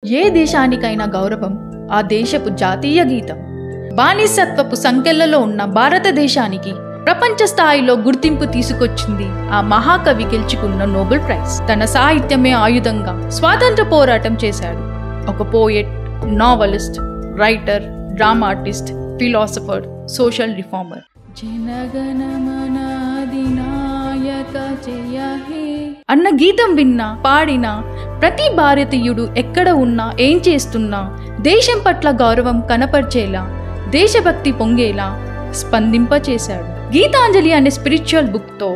ఏ దేశానికైనా గౌరవం ఆ దేశపు జాతీయ గీతం. బానిసత్వపు సంకెళ్లలో ఉన్న భారతదేశానికి ప్రపంచ స్థాయిలో గుర్తింపు తీసుకొచ్చింది ఆ మహాకవి గెలుచుకున్న నోబెల్ ప్రైజ్. తన సాహిత్యమే ఆయుధంగా స్వాతంత్ర పోరాటం చేశాడు. ఒక poet, novelist, writer, drama artist, philosopher, social reformer. అన్న గీతం విన్నా, పాడినా ప్రతి భారతీయుడు ఎక్కడ ఉన్నా, ఏం చేస్తున్నా దేశం పట్ల గౌరవం కనపర్చేలా, దేశభక్తి పొంగేలా స్పందింపచేశాడు. గీతాంజలి అనే స్పిరిచువల్ బుక్తో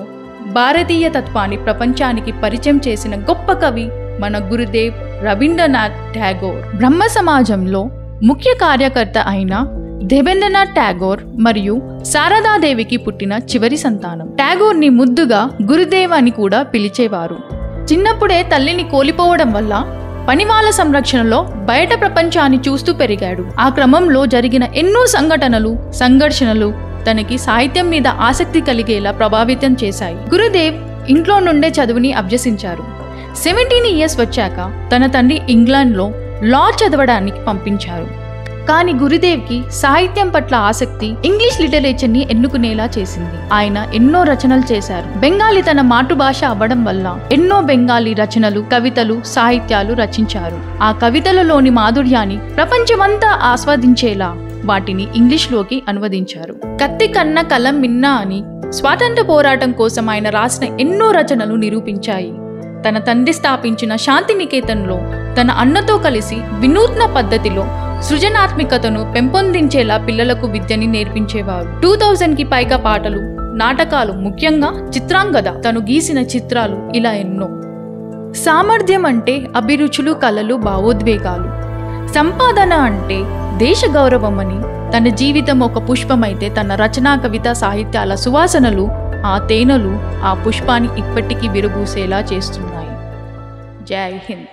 భారతీయ తత్వాన్ని ప్రపంచానికి పరిచయం చేసిన గొప్ప కవి మన గురుదేవ్ రవీంద్రనాథ్ ఠాగూర్. బ్రహ్మ సమాజంలో ముఖ్య కార్యకర్త అయిన దేవేంద్రనాథ్ ఠాగూర్ మరియు శారదాదేవికి పుట్టిన చివరి సంతానం. ఠాగూర్ని ముద్దుగా గురుదేవ్ అని కూడా పిలిచేవారు. చిన్నప్పుడే తల్లిని కోల్పోవడం వల్ల పనివాళ్ళ సంరక్షణలో బయట ప్రపంచాన్ని చూస్తూ పెరిగాడు. ఆ క్రమంలో జరిగిన ఎన్నో సంఘర్షణలు తనకి సాహిత్యం మీద ఆసక్తి కలిగేలా ప్రభావితం చేశాయి. గురుదేవ్ ఇంట్లో నుండే చదువుని అభ్యసించారు. 17 years వచ్చాక తన తండ్రి ఇంగ్లాండ్లో లా చదవడానికి పంపించారు. కానీ గురుదేవ్కి సాహిత్యం పట్ల ఆసక్తి ఇంగ్లీష్ లిటరేచర్ని ఎన్నుకునేలా చేసింది. ఆయన ఎన్నో రచనలు చేశారు. బెంగాలీ తన మాతృభాష అవ్వడం వల్ల ఎన్నో బెంగాలీ రచనలు, కవితలు, సాహిత్యాలు రచించారు. ఆ కవితలలోని మాధుర్యాన్ని ప్రపంచమంతా ఆస్వాదించేలా వాటిని ఇంగ్లీష్లోకి అనువదించారు. కత్తి కన్న కలం మిన్నా అని స్వాతంత్ర పోరాటం కోసం ఆయన రాసిన ఎన్నో రచనలు నిరూపించాయి. తన తండ్రి స్థాపించిన శాంతినికేతన్లో తన అన్నతో కలిసి వినూత్న పద్ధతిలో సృజనాత్మకతను పెంపొందించేలా పిల్లలకు విద్యని నేర్పించేవారు. 2000కి పైగా పాటలు, నాటకాలు, ముఖ్యంగా చిత్రాంగద, తను గీసిన చిత్రాలు, ఇలా ఎన్నో. సామర్థ్యం అంటే అభిరుచులు, కళలు, భావోద్వేగాలు. సంపాదన అంటే దేశ గౌరవం అని. తన జీవితం ఒక పుష్పమైతే తన రచనా, కవిత, సాహిత్యాల సువాసనలు, ఆ తేనెలు ఆ పుష్పాన్ని ఇప్పటికీ విరబూసేలా చేస్తున్నాయి. జై హింద్.